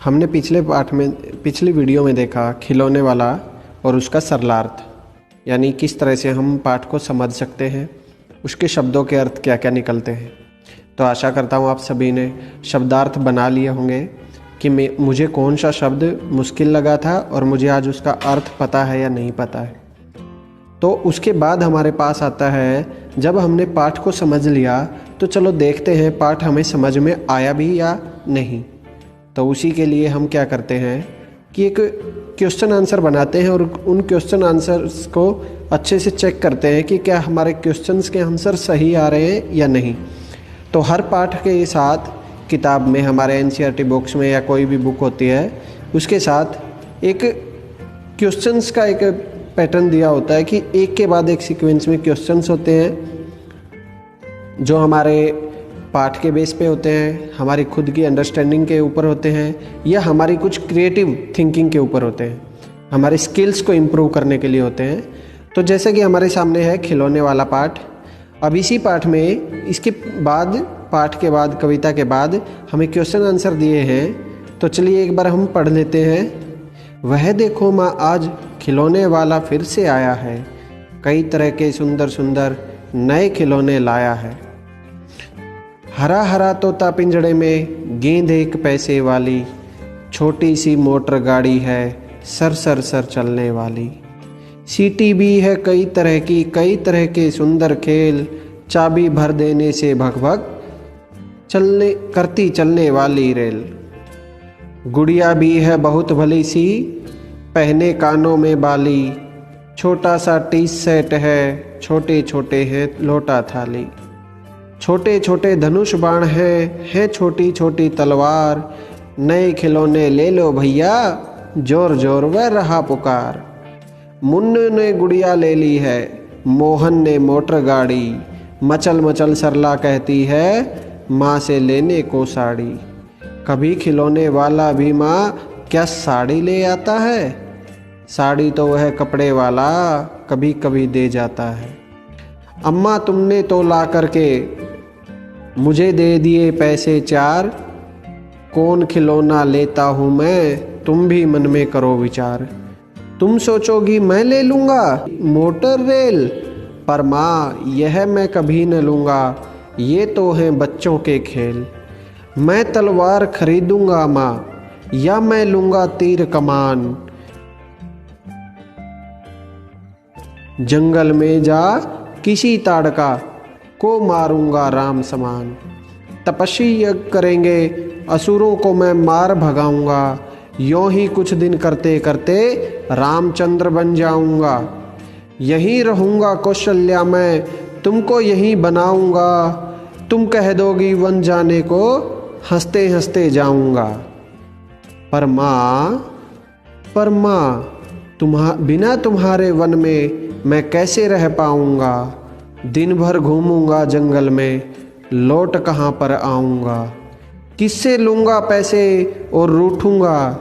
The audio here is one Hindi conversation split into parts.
हमने पिछली वीडियो में देखा खिलौने वाला और उसका सरलार्थ, यानी किस तरह से हम पाठ को समझ सकते हैं, उसके शब्दों के अर्थ क्या क्या निकलते हैं। तो आशा करता हूँ आप सभी ने शब्दार्थ बना लिए होंगे कि मुझे कौन सा शब्द मुश्किल लगा था और मुझे आज उसका अर्थ पता है या नहीं पता है। तो उसके बाद हमारे पास आता है, जब हमने पाठ को समझ लिया तो चलो देखते हैं पाठ हमें समझ में आया भी या नहीं। तो उसी के लिए हम क्या करते हैं कि एक क्वेश्चन आंसर बनाते हैं और उन क्वेश्चन आंसर्स को अच्छे से चेक करते हैं कि क्या हमारे क्वेश्चंस के आंसर सही आ रहे हैं या नहीं। तो हर पाठ के साथ किताब में, हमारे एनसीईआरटी बुक्स में या कोई भी बुक होती है, उसके साथ एक क्वेश्चंस का एक पैटर्न दिया होता है कि एक के बाद एक सीक्वेंस में क्वेश्चंस होते हैं जो हमारे पाठ के बेस पे होते हैं, हमारी खुद की अंडरस्टैंडिंग के ऊपर होते हैं या हमारी कुछ क्रिएटिव थिंकिंग के ऊपर होते हैं, हमारे स्किल्स को इम्प्रूव करने के लिए होते हैं। तो जैसे कि हमारे सामने है खिलौने वाला पाठ। अब इसी पाठ में इसके बाद, पाठ के बाद, कविता के बाद हमें क्वेश्चन आंसर दिए हैं। तो चलिए एक बार हम पढ़ लेते हैं। वह देखो माँ आज खिलौने वाला फिर से आया है, कई तरह के सुंदर सुंदर नए खिलौने लाया है। हरा हरा तोता पिंजड़े में, गेंद एक पैसे वाली, छोटी सी मोटर गाड़ी है सर सर सर चलने वाली। सीटी भी है कई तरह के सुंदर खेल, चाबी भर देने से भग भग चलने वाली रेल। गुड़िया भी है बहुत भली सी, पहने कानों में बाली, छोटा सा टी सेट है, छोटे छोटे हैं लोटा थाली। छोटे छोटे धनुष बाण हैं छोटी छोटी तलवार, नए खिलौने ले लो भैया, जोर जोर वह रहा पुकार। मुन्नू ने गुड़िया ले ली है, मोहन ने मोटर गाड़ी, मचल मचल सरला कहती है माँ से लेने को साड़ी। कभी खिलौने वाला भी माँ क्या साड़ी ले आता है, साड़ी तो वह कपड़े वाला कभी कभी दे जाता है। अम्मा तुमने तो ला करके मुझे दे दिए पैसे चार, कौन खिलौना लेता हूँ मैं, तुम भी मन में करो विचार। तुम सोचोगी मैं ले लूँगा मोटर रेल, पर माँ यह मैं कभी न लूँगा, ये तो हैं बच्चों के खेल। मैं तलवार खरीदूँगा माँ, या मैं लूँगा तीर कमान, जंगल में जा किसी ताड़का को मारूंगा राम समान। तपस्या यज्ञ करेंगे असुरों को मैं मार भगाऊंगा, यों ही कुछ दिन करते करते रामचंद्र बन जाऊंगा। यहीं रहूंगा कौशल्या मैं, तुमको यहीं बनाऊंगा, तुम कह दोगी वन जाने को, हंसते हंसते जाऊंगा। पर माँ बिना तुम्हारे वन में मैं कैसे रह पाऊंगा, दिन भर घूमूंगा जंगल में, लौट कहाँ पर आऊँगा। किससे लूँगा पैसे और रूठूंगा,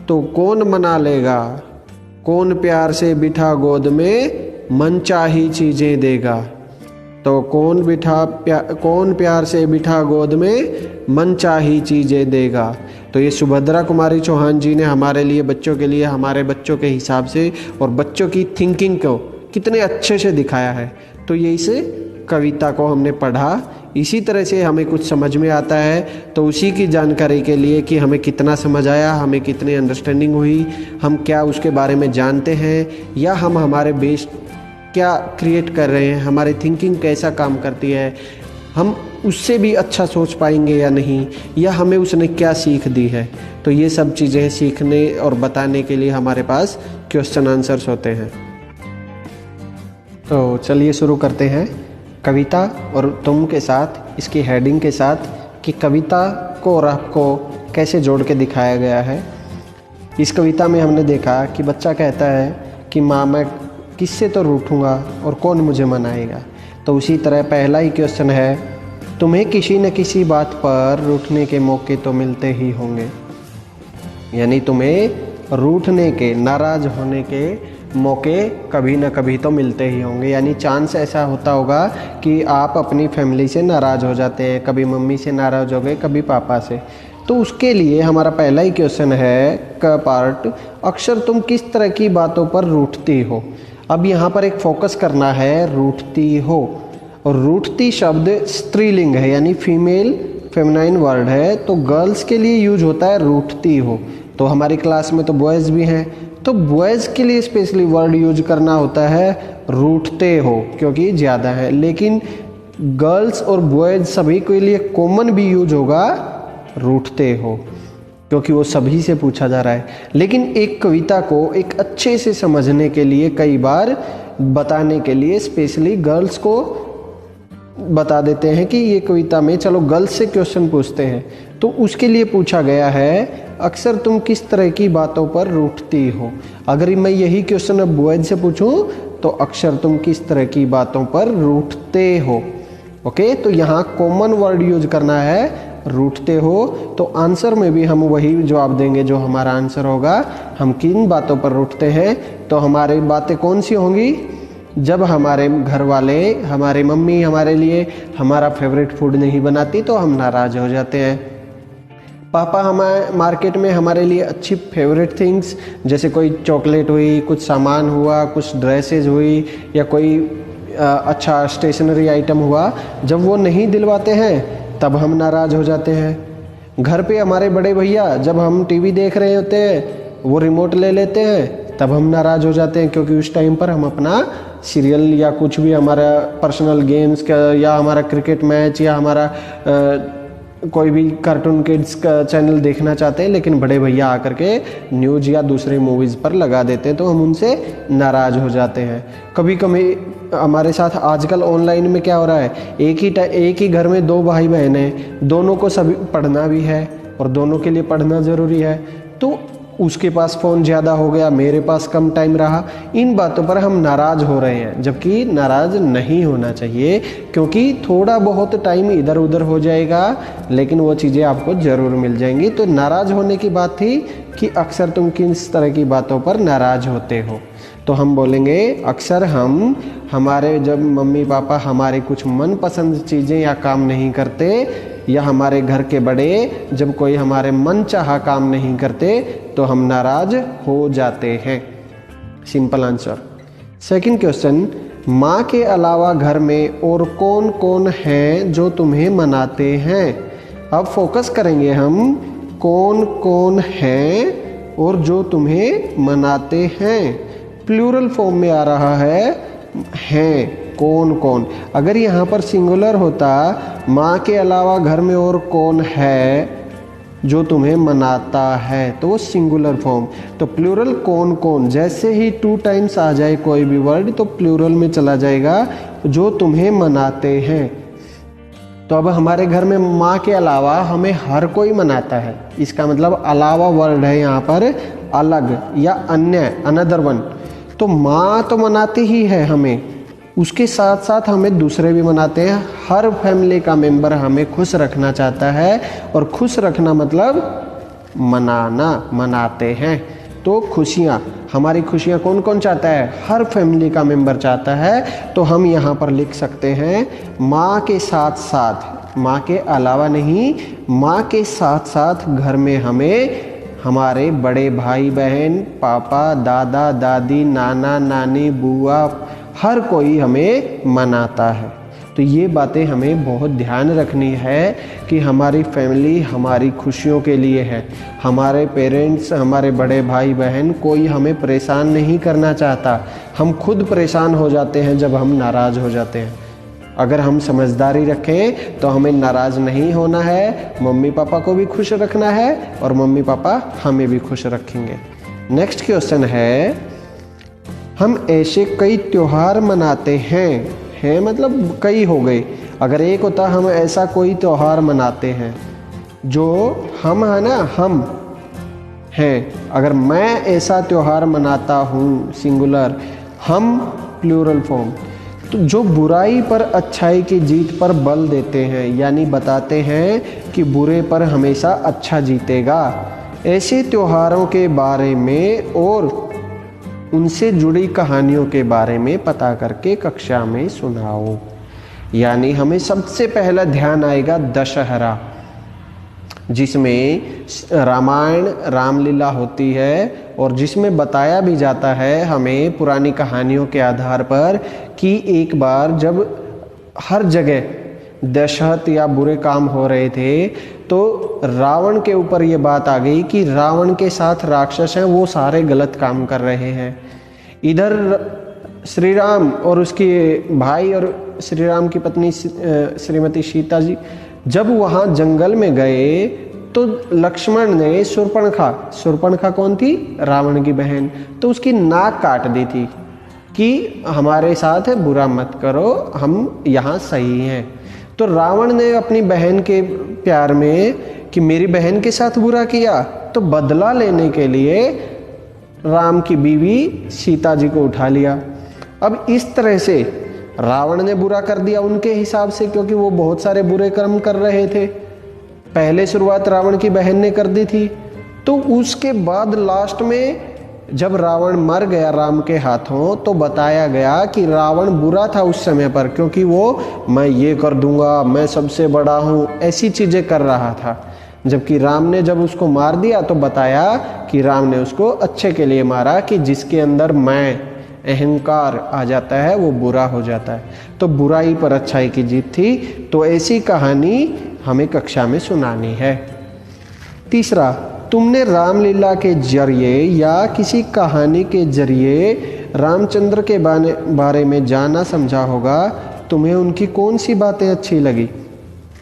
तो कौन मना लेगा, कौन प्यार से बिठा गोद में मनचाही चीज़ें देगा। तो कौन प्यार से बिठा गोद में मनचाही चीज़ें देगा। तो ये सुभद्रा कुमारी चौहान जी ने हमारे लिए, बच्चों के लिए, हमारे बच्चों के हिसाब से और बच्चों की थिंकिंग को कितने अच्छे से दिखाया है। तो ये इस कविता को हमने पढ़ा, इसी तरह से हमें कुछ समझ में आता है। तो उसी की जानकारी के लिए कि हमें कितना समझ आया, हमें कितनी अंडरस्टैंडिंग हुई, हम क्या उसके बारे में जानते हैं, या हम हमारे बेस क्या क्रिएट कर रहे हैं, हमारी थिंकिंग कैसा काम करती है, हम उससे भी अच्छा सोच पाएंगे या नहीं, या हमें उसने क्या सीख दी है। तो ये सब चीज़ें सीखने और बताने के लिए हमारे पास क्वेश्चन आंसर्स होते हैं। तो चलिए शुरू करते हैं कविता और तुम के साथ, इसकी हेडिंग के साथ कि कविता को और आपको कैसे जोड़ के दिखाया गया है। इस कविता में हमने देखा कि बच्चा कहता है कि माँ मैं किससे तो रूठूंगा और कौन मुझे मनाएगा। तो उसी तरह पहला ही क्वेश्चन है, तुम्हें किसी न किसी बात पर रूठने के मौके तो मिलते ही होंगे, यानी तुम्हें रूठने के, नाराज़ होने के मौके कभी ना कभी तो मिलते ही होंगे। यानी चांस ऐसा होता होगा कि आप अपनी फैमिली से नाराज़ हो जाते हैं, कभी मम्मी से नाराज़ हो गए, कभी पापा से। तो उसके लिए हमारा पहला ही क्वेश्चन है का पार्ट, अक्सर तुम किस तरह की बातों पर रूठती हो। अब यहाँ पर एक फोकस करना है, रूठती हो। और रूठती शब्द स्त्रीलिंग है, यानी फीमेल फेमिनाइन वर्ड है, तो गर्ल्स के लिए यूज होता है रूठती हो। तो हमारी क्लास में तो बॉयज़ भी हैं, तो बॉयज़ के लिए स्पेशली वर्ड यूज करना होता है रूठते हो, क्योंकि ज़्यादा है। लेकिन गर्ल्स और बॉयज़ सभी के लिए कॉमन भी यूज होगा रूठते हो, क्योंकि वो सभी से पूछा जा रहा है। लेकिन एक कविता को एक अच्छे से समझने के लिए, कई बार बताने के लिए स्पेशली गर्ल्स को बता देते हैं कि ये कविता में चलो गर्ल्स से क्वेश्चन पूछते हैं। तो उसके लिए पूछा गया है, अक्सर तुम किस तरह की बातों पर रूठती हो। अगर मैं यही क्वेश्चन अब बॉयज से पूछूं तो अक्सर तुम किस तरह की बातों पर रूठते हो। ओके, तो यहाँ कॉमन वर्ड यूज करना है रूठते हो। तो आंसर में भी हम वही जवाब देंगे जो हमारा आंसर होगा, हम किन बातों पर रूठते हैं। तो हमारी बातें कौन सी होंगी, जब हमारे घर वाले, हमारे मम्मी हमारे लिए हमारा फेवरेट फूड नहीं बनाती तो हम नाराज़ हो जाते हैं। पापा हमारे मार्केट में हमारे लिए अच्छी फेवरेट थिंग्स, जैसे कोई चॉकलेट हुई, कुछ सामान हुआ, कुछ ड्रेसेस हुई, या कोई अच्छा स्टेशनरी आइटम हुआ, जब वो नहीं दिलवाते हैं तब हम नाराज़ हो जाते हैं। घर पे हमारे बड़े भैया जब हम टीवी देख रहे होते हैं वो रिमोट ले लेते हैं तब हम नाराज़ हो जाते हैं, क्योंकि उस टाइम पर हम अपना सीरियल या कुछ भी हमारा पर्सनल गेम्स का, या हमारा क्रिकेट मैच, या हमारा कोई भी कार्टून किड्स का चैनल देखना चाहते हैं, लेकिन बड़े भैया आकर के न्यूज़ या दूसरे मूवीज़ पर लगा देते हैं तो हम उनसे नाराज़ हो जाते हैं। कभी कभी हमारे साथ आजकल ऑनलाइन में क्या हो रहा है, एक ही घर में दो भाई बहन हैं, दोनों को सभी पढ़ना भी है और दोनों के लिए पढ़ना ज़रूरी है, तो उसके पास फ़ोन ज़्यादा हो गया, मेरे पास कम टाइम रहा। इन बातों पर हम नाराज़ हो रहे हैं, जबकि नाराज़ नहीं होना चाहिए, क्योंकि थोड़ा बहुत टाइम इधर उधर हो जाएगा लेकिन वो चीज़ें आपको ज़रूर मिल जाएंगी। तो नाराज़ होने की बात थी कि अक्सर तुम किस तरह की बातों पर नाराज़ होते हो। तो हम बोलेंगे अक्सर हम, हमारे जब मम्मी पापा हमारे कुछ मनपसंद चीज़ें या काम नहीं करते, या हमारे घर के बड़े जब कोई हमारे मन चाहा काम नहीं करते तो हम नाराज़ हो जाते हैं। Simple answer. सेकंड क्वेश्चन, माँ के अलावा घर में और कौन कौन हैं जो तुम्हें मनाते हैं। अब फोकस करेंगे हम, कौन कौन हैं और जो तुम्हें मनाते हैं। प्लूरल फॉर्म में आ रहा है हैं, कौन कौन। अगर यहाँ पर सिंगुलर होता, माँ के अलावा घर में और कौन है जो तुम्हें मनाता है, तो वो सिंगुलर फॉर्म। तो प्लूरल कौन कौन, जैसे ही 2 टाइम्स आ जाए कोई भी वर्ड तो प्लूरल में चला जाएगा, जो तुम्हें मनाते हैं। तो अब हमारे घर में माँ के अलावा हमें हर कोई मनाता है, इसका मतलब अलावा वर्ड है यहाँ पर, अलग या अन्य, अनदर वन। तो माँ तो मनाती ही है हमें, उसके साथ साथ हमें दूसरे भी मनाते हैं। हर फैमिली का मेंबर हमें खुश रखना चाहता है, और खुश रखना मतलब मनाना, मनाते हैं। तो खुशियाँ, हमारी खुशियाँ कौन कौन चाहता है, हर फैमिली का मेंबर चाहता है। तो हम यहाँ पर लिख सकते हैं माँ के साथ साथ, माँ के अलावा नहीं, माँ के साथ साथ घर में हमें हमारे बड़े भाई बहन, पापा, दादा दादी, नाना नानी, बुआ, हर कोई हमें मनाता है। तो ये बातें हमें बहुत ध्यान रखनी है कि हमारी फैमिली हमारी खुशियों के लिए है। हमारे पेरेंट्स, हमारे बड़े भाई बहन, कोई हमें परेशान नहीं करना चाहता। हम खुद परेशान हो जाते हैं जब हम नाराज़ हो जाते हैं। अगर हम समझदारी रखें तो हमें नाराज़ नहीं होना है, मम्मी पापा को भी खुश रखना है और मम्मी पापा हमें भी खुश रखेंगे। नेक्स्ट क्वेश्चन है, हम ऐसे कई त्योहार मनाते हैं मतलब कई हो गए। अगर एक होता हम ऐसा कोई त्योहार मनाते हैं, जो हम है ना, हम हैं। अगर मैं ऐसा त्योहार मनाता हूँ, सिंगुलर, हम प्लूरल फॉर्म। तो जो बुराई पर अच्छाई की जीत पर बल देते हैं, यानी बताते हैं कि बुरे पर हमेशा अच्छा जीतेगा, ऐसे त्योहारों के बारे में और उनसे जुड़ी कहानियों के बारे में पता करके कक्षा में सुनाओ। यानी हमें सबसे पहला ध्यान आएगा दशहरा। जिसमें रामायण रामलीला होती है और जिसमें बताया भी जाता है हमें पुरानी कहानियों के आधार पर कि एक बार जब हर जगह दहशत या बुरे काम हो रहे थे तो रावण के ऊपर ये बात आ गई कि रावण के साथ राक्षस हैं, वो सारे गलत काम कर रहे हैं। इधर श्री राम और उसके भाई और श्री राम की पत्नी श्रीमती सीता जी जब वहाँ जंगल में गए तो लक्ष्मण ने शूर्पणखा कौन थी? रावण की बहन। तो उसकी नाक काट दी थी कि हमारे साथ बुरा मत करो, हम यहाँ सही हैं। तो रावण ने अपनी बहन के प्यार में कि मेरी बहन के साथ बुरा किया, तो बदला लेने के लिए राम की बीवी सीता जी को उठा लिया। अब इस तरह से रावण ने बुरा कर दिया उनके हिसाब से, क्योंकि वो बहुत सारे बुरे कर्म कर रहे थे। पहले शुरुआत रावण की बहन ने कर दी थी। तो उसके बाद लास्ट में जब रावण मर गया राम के हाथों तो बताया गया कि रावण बुरा था उस समय पर, क्योंकि वो मैं ये कर दूंगा, मैं सबसे बड़ा हूँ, ऐसी चीजें कर रहा था। जबकि राम ने जब उसको मार दिया तो बताया कि राम ने उसको अच्छे के लिए मारा, कि जिसके अंदर मैं अहंकार आ जाता है वो बुरा हो जाता है। तो बुराई पर अच्छाई की जीत थी। तो ऐसी कहानी हमें कक्षा में सुनानी है। तीसरा, तुमने रामलीला के जरिए या किसी कहानी के जरिए रामचंद्र के बारे में जाना समझा होगा। तुम्हें उनकी कौन सी बातें अच्छी लगी?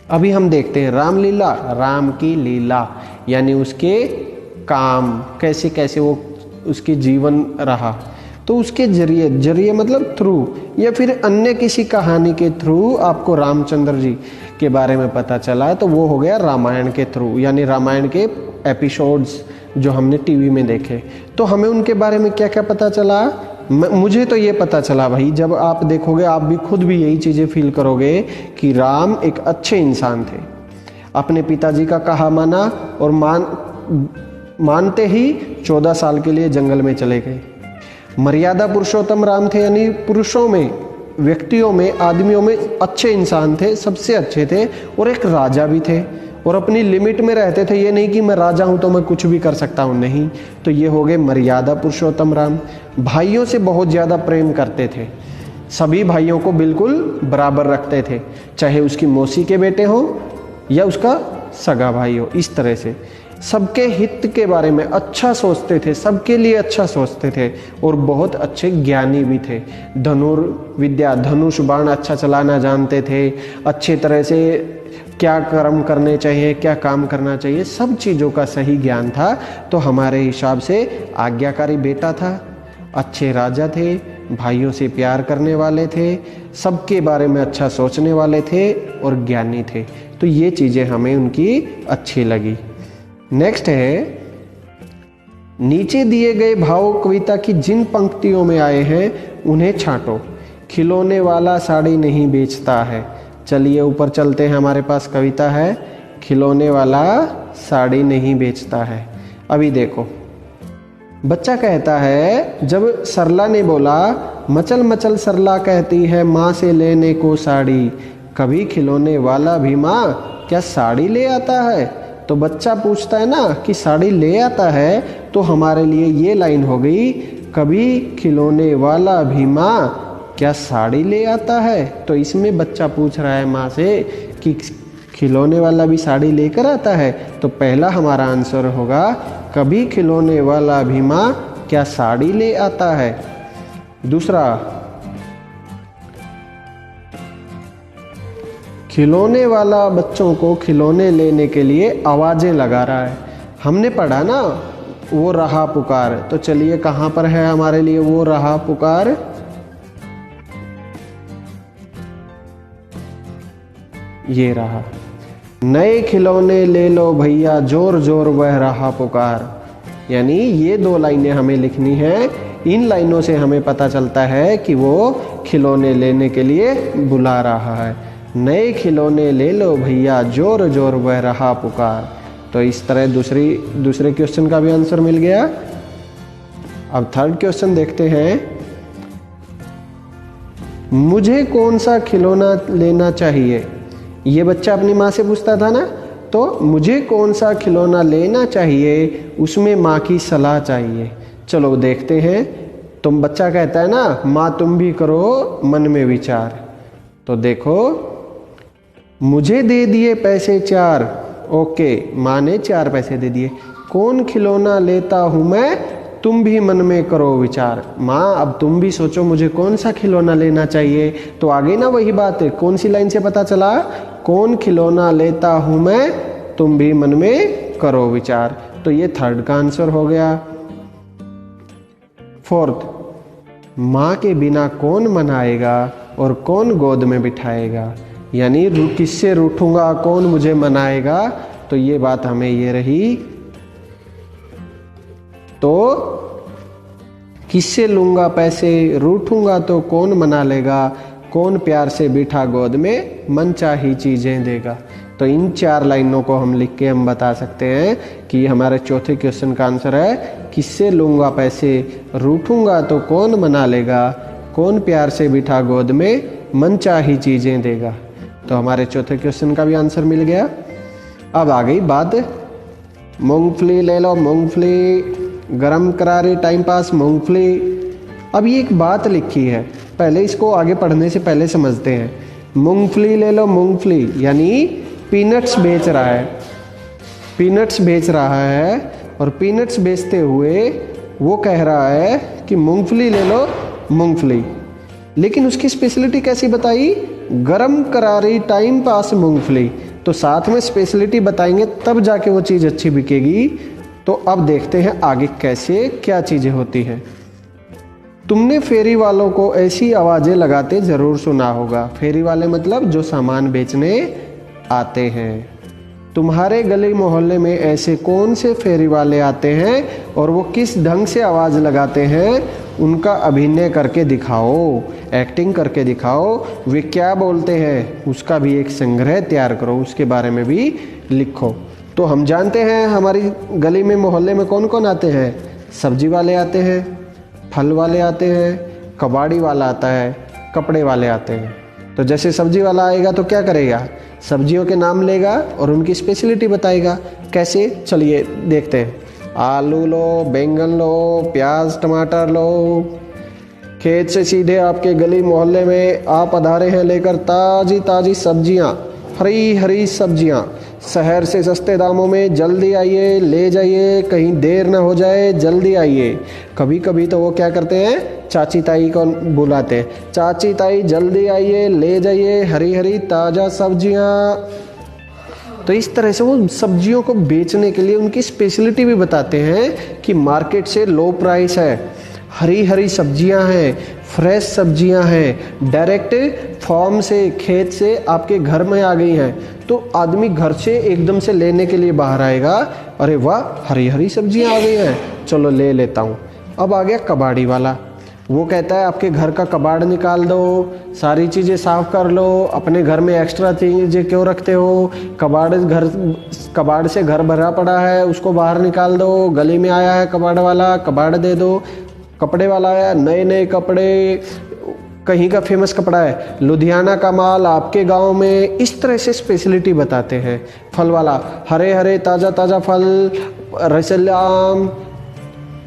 अभी हम देखते हैं रामलीला, राम की लीला यानी उसके काम कैसे कैसे वो उसके जीवन रहा। तो उसके जरिए मतलब थ्रू या फिर अन्य किसी कहानी के थ्रू आपको रामचंद्र जी के बारे में पता चला, तो वो हो गया रामायण के थ्रू, यानी रामायण के एपिसोड्स जो हमने टीवी में देखे। तो हमें उनके बारे में क्या क्या पता चला? मुझे तो ये पता चला भाई, जब आप देखोगे आप भी खुद भी यही चीज़ें फील करोगे कि राम एक अच्छे इंसान थे। अपने पिताजी का कहा माना और मानते ही 14 साल के लिए जंगल में चले गए। मर्यादा पुरुषोत्तम राम थे, यानी पुरुषों में, व्यक्तियों में, आदमियों में अच्छे इंसान थे, सबसे अच्छे थे। और एक राजा भी थे और अपनी लिमिट में रहते थे। ये नहीं कि मैं राजा हूं तो मैं कुछ भी कर सकता हूं, नहीं। तो ये हो गए मर्यादा पुरुषोत्तम राम। भाइयों से बहुत ज़्यादा प्रेम करते थे, सभी भाइयों को बिल्कुल बराबर रखते थे, चाहे उसकी मौसी के बेटे हों या उसका सगा भाई हो। इस तरह से सबके हित के बारे में अच्छा सोचते थे, सबके लिए अच्छा सोचते थे और बहुत अच्छे ज्ञानी भी थे। धनुर्विद्या, धनुष बाण अच्छा चलाना जानते थे, अच्छे तरह से क्या कर्म करने चाहिए, क्या काम करना चाहिए, सब चीज़ों का सही ज्ञान था। तो हमारे हिसाब से आज्ञाकारी बेटा था, अच्छे राजा थे, भाइयों से प्यार करने वाले थे, सबके बारे में अच्छा सोचने वाले थे और ज्ञानी थे। तो ये चीज़ें हमें उनकी अच्छी लगी। नेक्स्ट है, नीचे दिए गए भाव कविता की जिन पंक्तियों में आए हैं उन्हें छांटो। खिलौने वाला साड़ी नहीं बेचता है। चलिए ऊपर चलते हैं, हमारे पास कविता है, खिलौने वाला साड़ी नहीं बेचता है। अभी देखो, बच्चा कहता है, जब सरला ने बोला, मचल मचल सरला कहती है माँ से लेने को साड़ी, कभी खिलौने वाला भी माँ क्या साड़ी ले आता है। तो बच्चा पूछता है ना कि साड़ी ले आता है, तो हमारे लिए ये लाइन हो गई, कभी खिलौने वाला भी माँ क्या साड़ी ले आता है। तो इसमें बच्चा पूछ रहा है माँ से कि खिलौने वाला भी साड़ी लेकर आता है। तो पहला हमारा आंसर होगा, कभी खिलौने वाला भी माँ क्या साड़ी ले आता है। दूसरा, खिलौने वाला बच्चों को खिलौने लेने के लिए आवाज़ें लगा रहा है। हमने पढ़ा ना वो रहा पुकार, तो चलिए कहाँ पर है हमारे लिए वो रहा पुकार। ये रहा, नए खिलौने ले लो भैया जोर जोर वह रहा पुकार। यानी ये दो लाइनें हमें लिखनी है। इन लाइनों से हमें पता चलता है कि वो खिलौने लेने के लिए बुला रहा है। नए खिलौने ले लो भैया जोर जोर वह रहा पुकार। तो इस तरह दूसरे क्वेश्चन का भी आंसर मिल गया। अब थर्ड क्वेश्चन देखते हैं, मुझे कौन सा खिलौना लेना चाहिए। ये बच्चा अपनी माँ से पूछता था ना, तो मुझे कौन सा खिलौना लेना चाहिए, उसमें माँ की सलाह चाहिए। चलो देखते हैं। तुम बच्चा कहता है ना, माँ तुम भी करो मन में विचार। तो देखो, मुझे दे दिए पैसे 4। ओके, माँ ने 4 पैसे दे दिए। कौन खिलौना लेता हूँ मैं, तुम भी मन में करो विचार। माँ अब तुम भी सोचो मुझे कौन सा खिलौना लेना चाहिए। तो आगे ना वही बात है, कौन सी लाइन से पता चला, कौन खिलौना लेता हूँ मैं, तुम भी मन में करो विचार। तो ये थर्ड का आंसर हो गया। फोर्थ, माँ के बिना कौन मनाएगा और कौन गोद में बिठाएगा, यानी किससे रूठूंगा कौन मुझे मनाएगा। तो ये बात हमें ये रही, तो किससे लूंगा पैसे, रूठूंगा तो कौन मना लेगा, कौन प्यार से बिठा गोद में मनचाही चीजें देगा। तो इन 4 लाइनों को हम लिख के हम बता सकते हैं कि हमारे चौथे क्वेश्चन का आंसर है, किससे लूंगा पैसे, रूठूंगा तो कौन मना लेगा, कौन प्यार से बिठा गोद में मनचाही चीजें देगा। तो हमारे चौथे क्वेश्चन का भी आंसर मिल गया। अब आ गई बात, मूंगफली ले लो, मूंगफली गरम करारी टाइम पास मूंगफली। अब ये एक बात लिखी है, पहले इसको आगे पढ़ने से पहले समझते हैं। मूंगफली ले लो, मूंगफली यानी पीनट्स बेच रहा है, पीनट्स बेच रहा है। और पीनट्स बेचते हुए वो कह रहा है कि मूंगफली ले लो, मूंगफली। लेकिन उसकी स्पेशलिटी कैसी बताई, गरम करारी टाइम पास मूंगफली। तो साथ में स्पेशलिटी बताएंगे तब जाके वो चीज़ अच्छी बिकेगी। तो अब देखते हैं आगे कैसे क्या चीज़ें होती हैं। तुमने फेरी वालों को ऐसी आवाज़ें लगाते ज़रूर सुना होगा। फेरी वाले मतलब जो सामान बेचने आते हैं। तुम्हारे गली मोहल्ले में ऐसे कौन से फेरी वाले आते हैं और वो किस ढंग से आवाज़ लगाते हैं, उनका अभिनय करके दिखाओ, एक्टिंग करके दिखाओ। वे क्या बोलते हैं उसका भी एक संग्रह तैयार करो, उसके बारे में भी लिखो। तो हम जानते हैं हमारी गली में मोहल्ले में कौन कौन आते हैं, सब्जी वाले आते हैं, फल वाले आते हैं, कबाड़ी वाला आता है, कपड़े वाले आते हैं। तो जैसे सब्जी वाला आएगा तो क्या करेगा, सब्जियों के नाम लेगा और उनकी स्पेशलिटी बताएगा। कैसे, चलिए देखते हैं। आलू लो, बैंगन लो, प्याज टमाटर लो। खेत से सीधे आपके गली मोहल्ले में आप पधारे हैं लेकर ताज़ी ताज़ी सब्जियां, हरी हरी सब्जियां। शहर से सस्ते दामों में, जल्दी आइए ले जाइए, कहीं देर ना हो जाए, जल्दी आइए। कभी कभी तो वो क्या करते हैं, चाची ताई को बुलाते हैं, चाची ताई जल्दी आइए ले जाइए हरी हरी ताज़ा सब्जियां। तो इस तरह से वो सब्जियों को बेचने के लिए उनकी स्पेशलिटी भी बताते हैं कि मार्केट से लो प्राइस है, हरी हरी सब्जियां हैं, फ्रेश सब्जियां हैं, डायरेक्ट फार्म से, खेत से आपके घर में आ गई हैं। तो आदमी घर से एकदम से लेने के लिए बाहर आएगा, अरे वाह हरी हरी सब्जियां आ गई हैं, चलो ले लेता हूँ। अब आ गया कबाड़ी वाला, वो कहता है आपके घर का कबाड़ निकाल दो, सारी चीज़ें साफ कर लो, अपने घर में एक्स्ट्रा चीज़ें क्यों रखते हो, कबाड़ से घर भरा पड़ा है, उसको बाहर निकाल दो। गली में आया है कबाड़ वाला, कबाड़ दे दो। कपड़े वाला आया, नए नए कपड़े, कहीं का फेमस कपड़ा है, लुधियाना का माल आपके गांव में। इस तरह से स्पेशलिटी बताते हैं। फल वाला, हरे हरे ताज़ा ताज़ा फल, रसीला आम,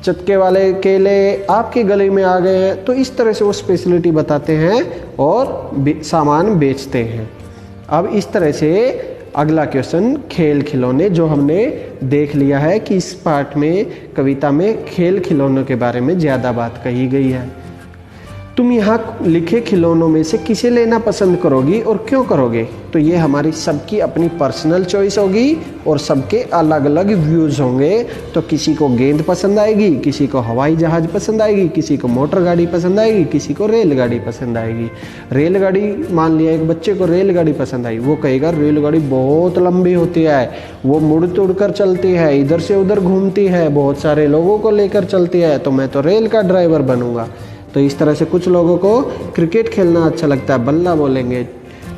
चटके वाले केले आपकी गली में आ गए हैं। तो इस तरह से वो स्पेशलिटी बताते हैं और सामान बेचते हैं। अब इस तरह से अगला क्वेश्चन, खेल खिलौने, जो हमने देख लिया है कि इस पार्ट में कविता में खेल खिलौनों के बारे में ज़्यादा बात कही गई है। तुम यहाँ लिखे खिलौनों में से किसे लेना पसंद करोगी और क्यों करोगे? तो ये हमारी सबकी अपनी पर्सनल चॉइस होगी और सबके अलग अलग व्यूज़ होंगे। तो किसी को गेंद पसंद आएगी, किसी को हवाई जहाज़ पसंद आएगी, किसी को मोटर गाड़ी पसंद आएगी, किसी को रेलगाड़ी पसंद आएगी। रेलगाड़ी, मान लिया एक बच्चे को रेलगाड़ी पसंद आई, वो कहेगा रेलगाड़ी बहुत लंबी होती है, वो मुड़ तुड़ कर चलती है, इधर से उधर घूमती है, बहुत सारे लोगों को लेकर चलती है, तो मैं तो रेल का ड्राइवर बनूंगा। तो इस तरह से कुछ लोगों को क्रिकेट खेलना अच्छा लगता है, बल्ला बोलेंगे।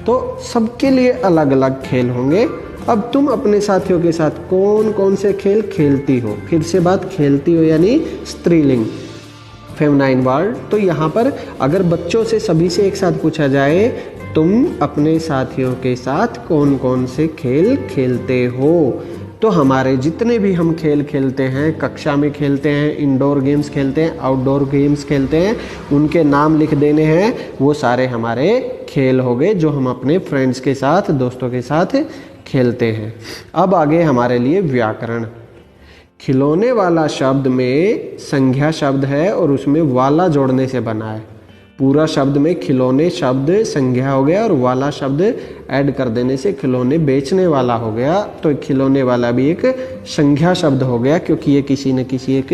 तो सबके लिए अलग अलग खेल होंगे। अब तुम अपने साथियों के साथ कौन कौन से खेल खेलती हो? फिर से बात, खेलती हो यानी स्त्रीलिंग। Feminine word. तो यहाँ पर अगर बच्चों से सभी से एक साथ पूछा जाए तुम अपने साथियों के साथ कौन कौन से खेल खेलते हो, तो हमारे जितने भी हम खेल खेलते हैं, कक्षा में खेलते हैं, इंडोर गेम्स खेलते हैं, आउटडोर गेम्स खेलते हैं, उनके नाम लिख देने हैं। वो सारे हमारे खेल हो गए जो हम अपने फ्रेंड्स के साथ, दोस्तों के साथ खेलते हैं। अब आगे हमारे लिए व्याकरण। खिलौने वाला शब्द में संज्ञा शब्द है और उसमें वाला जोड़ने से बना है। पूरा शब्द में खिलौने शब्द संज्ञा हो गया और वाला शब्द ऐड कर देने से खिलौने बेचने वाला हो गया। तो खिलौने वाला भी एक संज्ञा शब्द हो गया क्योंकि ये किसी न किसी एक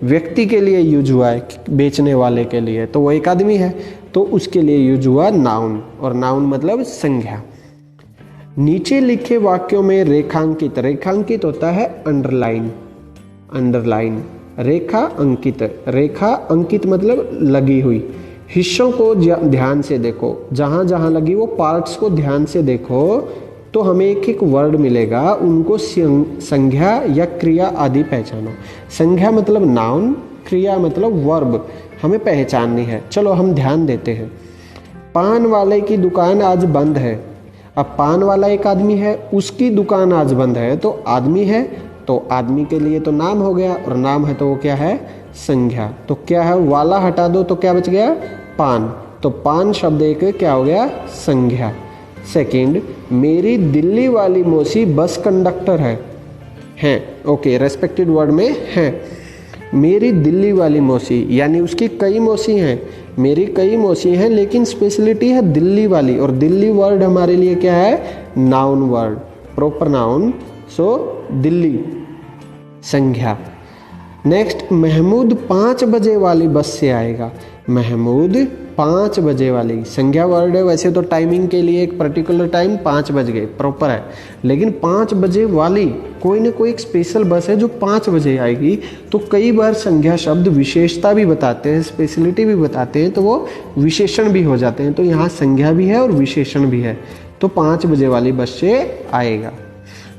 व्यक्ति के लिए यूज हुआ है, बेचने वाले के लिए, तो वो एक आदमी है तो उसके लिए यूज हुआ नाउन, और नाउन मतलब संज्ञा। नीचे लिखे वाक्यों में रेखांकित, रेखांकित होता है अंडरलाइन, अंडरलाइन, रेखा अंकित, रेखा अंकित मतलब लगी हुई। हिस्सों को ध्यान से देखो, जहाँ जहाँ लगी वो पार्ट्स को ध्यान से देखो तो हमें एक एक वर्ड मिलेगा, उनको संज्ञा या क्रिया आदि पहचानो। संज्ञा मतलब नाउन, क्रिया मतलब वर्ब, हमें पहचाननी है। चलो हम ध्यान देते हैं। पान वाले की दुकान आज बंद है। अब पान वाला एक आदमी है, उसकी दुकान आज बंद है, तो आदमी है, तो आदमी के लिए तो नाम हो गया, और नाम है तो वो क्या है, संज्ञा। तो क्या है, वाला हटा दो तो क्या बच गया, पान। तो पान शब्द एक क्या हो गया, संज्ञा। सेकंड, मेरी दिल्ली वाली मौसी बस कंडक्टर है, ओके, रेस्पेक्टेड वर्ड में है। मेरी दिल्ली वाली मौसी यानी उसकी कई मौसी हैं, मेरी कई मौसी हैं, लेकिन स्पेशलिटी है दिल्ली वाली, और दिल्ली वर्ड हमारे लिए क्या है, नाउन वर्ड, प्रॉपर नाउन, सो दिल्ली, संज्ञा। नेक्स्ट, महमूद 5 बजे वाली बस से आएगा। महमूद 5 बजे वाली संज्ञा वर्ड है, वैसे तो टाइमिंग के लिए एक पर्टिकुलर टाइम 5 बज गए प्रॉपर है, लेकिन 5 बजे वाली कोई ना कोई एक स्पेशल बस है जो 5 बजे आएगी। तो कई बार संज्ञा शब्द विशेषता भी बताते हैं, स्पेशलिटी भी बताते हैं, तो वो विशेषण भी हो जाते हैं। तो यहाँ संज्ञा भी है और विशेषण भी है। तो 5 बजे वाली बस से आएगा।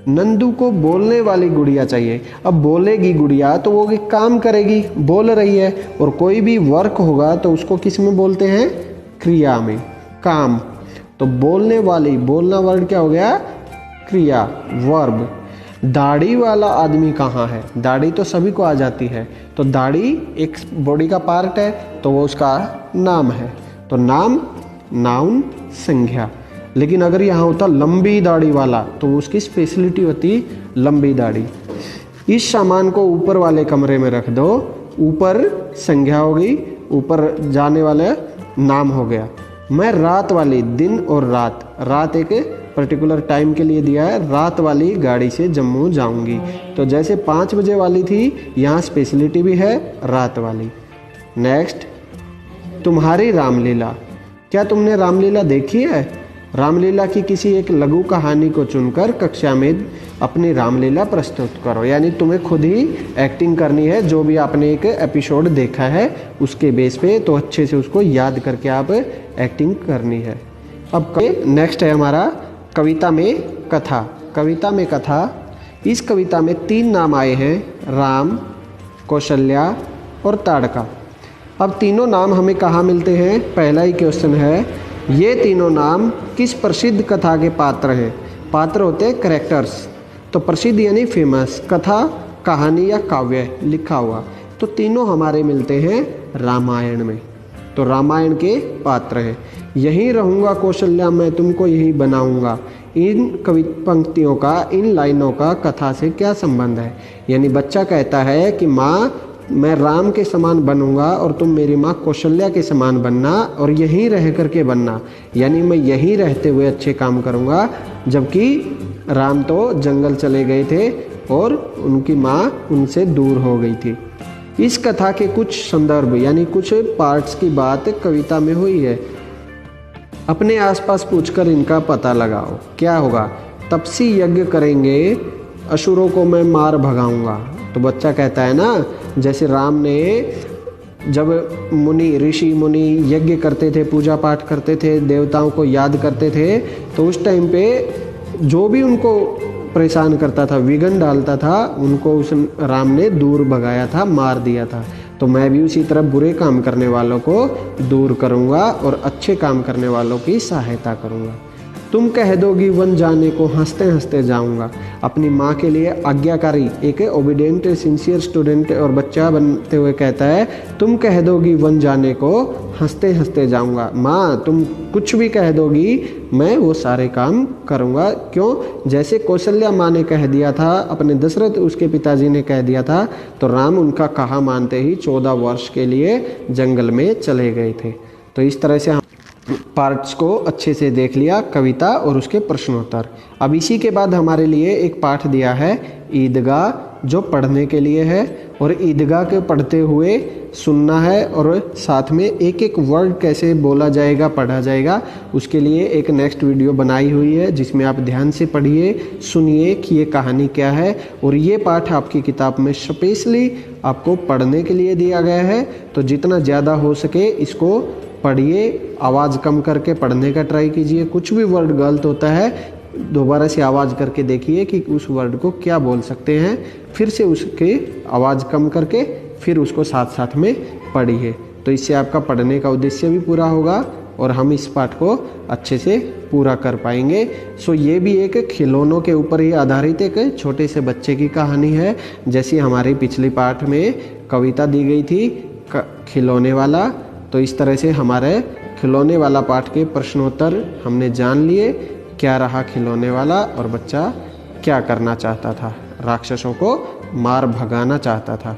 नंदू को बोलने वाली गुड़िया चाहिए। अब बोलेगी गुड़िया तो वो एक काम करेगी, बोल रही है, और कोई भी वर्क होगा तो उसको किस में बोलते हैं, क्रिया में, काम। तो बोलने वाली, बोलना वर्ड क्या हो गया, क्रिया, वर्ब। दाढ़ी वाला आदमी कहाँ है, दाढ़ी तो सभी को आ जाती है, तो दाढ़ी एक बॉडी का पार्ट है तो वो उसका नाम है। तो नाम, नाउन, संज्ञा। लेकिन अगर यहाँ होता लंबी दाढ़ी वाला तो उसकी स्पेशलिटी होती लंबी दाढ़ी। इस सामान को ऊपर वाले कमरे में रख दो, ऊपर संज्ञा हो गई, ऊपर जाने वाला नाम हो गया। मैं रात वाली, दिन और रात, रात एक पर्टिकुलर टाइम के लिए दिया है, रात वाली गाड़ी से जम्मू जाऊंगी। तो जैसे 5 बजे वाली थी, यहाँ स्पेशलिटी भी है रात वाली। नेक्स्ट, तुम्हारी रामलीला। क्या तुमने रामलीला देखी है? रामलीला की किसी एक लघु कहानी को चुनकर कक्षा में अपनी रामलीला प्रस्तुत करो, यानी तुम्हें खुद ही एक्टिंग करनी है, जो भी आपने एक एपिसोड देखा है उसके बेस पे, तो अच्छे से उसको याद करके आप एक्टिंग करनी है। अब नेक्स्ट है हमारा कविता में कथा। कविता में कथा, इस कविता में 3 नाम आए हैं, राम, कौशल्या और ताड़का। अब तीनों नाम हमें कहाँ मिलते हैं? पहला ही क्वेश्चन है, ये तीनों नाम किस प्रसिद्ध कथा के पात्र हैं? पात्र होते हैं कैरेक्टर्स, तो प्रसिद्ध यानी फेमस, कथा कहानी या काव्य लिखा हुआ, तो तीनों हमारे मिलते हैं रामायण में। तो रामायण के पात्र हैं। यहीं रहूँगा कौशल्या मैं तुमको यहीं बनाऊँगा। इन कवि पंक्तियों का, इन लाइनों का कथा से क्या संबंध है? यानी बच्चा कहता है कि माँ मैं राम के समान बनूंगा और तुम मेरी माँ कौशल्या के समान बनना, और यहीं रह करके बनना, यानी मैं यहीं रहते हुए अच्छे काम करूंगा, जबकि राम तो जंगल चले गए थे और उनकी माँ उनसे दूर हो गई थी। इस कथा के कुछ संदर्भ यानी कुछ पार्ट्स की बात कविता में हुई है। अपने आसपास पूछकर इनका पता लगाओ। क्या होगा? तपसी यज्ञ करेंगे, असुरों को मैं मार भगाऊंगा। तो बच्चा कहता है ना, जैसे राम ने जब मुनि, ऋषि मुनि यज्ञ करते थे, पूजा पाठ करते थे, देवताओं को याद करते थे, तो उस टाइम पे जो भी उनको परेशान करता था, विघ्न डालता था, उनको उस राम ने दूर भगाया था, मार दिया था। तो मैं भी उसी तरह बुरे काम करने वालों को दूर करूँगा और अच्छे काम करने वालों की सहायता करूँगा। तुम कह दोगी वन जाने को, हंसते हंसते जाऊंगा। अपनी माँ के लिए आज्ञाकारी, एक ओबीडिएंट सिंसियर स्टूडेंट और बच्चा बनते हुए कहता है, तुम कह दोगी वन जाने को, हंसते हंसते जाऊंगा। माँ तुम कुछ भी कह दोगी, मैं वो सारे काम करूंगा। क्यों? जैसे कौशल्या माँ ने कह दिया था, अपने दशरथ उसके पिताजी ने कह दिया था, तो राम उनका कहा मानते ही 14 वर्ष के लिए जंगल में चले गए थे। तो इस तरह से पार्ट्स को अच्छे से देख लिया, कविता और उसके प्रश्नोत्तर। अब इसी के बाद हमारे लिए एक पाठ दिया है ईदगाह, जो पढ़ने के लिए है, और ईदगाह के पढ़ते हुए सुनना है और साथ में एक एक वर्ड कैसे बोला जाएगा, पढ़ा जाएगा, उसके लिए एक नेक्स्ट वीडियो बनाई हुई है जिसमें आप ध्यान से पढ़िए, सुनिए कि ये कहानी क्या है। और ये पाठ आपकी किताब में स्पेशली आपको पढ़ने के लिए दिया गया है, तो जितना ज़्यादा हो सके इसको पढ़िए, आवाज़ कम करके पढ़ने का ट्राई कीजिए। कुछ भी वर्ड गलत होता है दोबारा से आवाज़ करके देखिए कि उस वर्ड को क्या बोल सकते हैं, फिर से उसकी आवाज़ कम करके फिर उसको साथ साथ में पढ़िए। तो इससे आपका पढ़ने का उद्देश्य भी पूरा होगा और हम इस पाठ को अच्छे से पूरा कर पाएंगे। सो ये भी एक खिलौनों के ऊपर ही आधारित एक छोटे से बच्चे की कहानी है। जैसी हमारी पिछली पाठ में कविता दी गई थी खिलौने वाला, तो इस तरह से हमारे खिलौने वाला पाठ के प्रश्नोत्तर हमने जान लिए। क्या रहा खिलौने वाला और बच्चा क्या करना चाहता था? राक्षसों को मार भगाना चाहता था।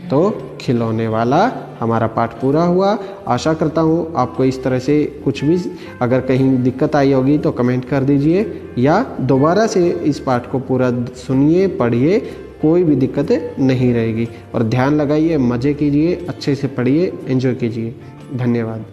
तो खिलौने वाला हमारा पाठ पूरा हुआ। आशा करता हूँ आपको इस तरह से कुछ भी अगर कहीं दिक्कत आई होगी तो कमेंट कर दीजिए, या दोबारा से इस पाठ को पूरा सुनिए, पढ़िए, कोई भी दिक्कत नहीं रहेगी। और ध्यान लगाइए, मज़े कीजिए, अच्छे से पढ़िए, एंजॉय कीजिए। धन्यवाद।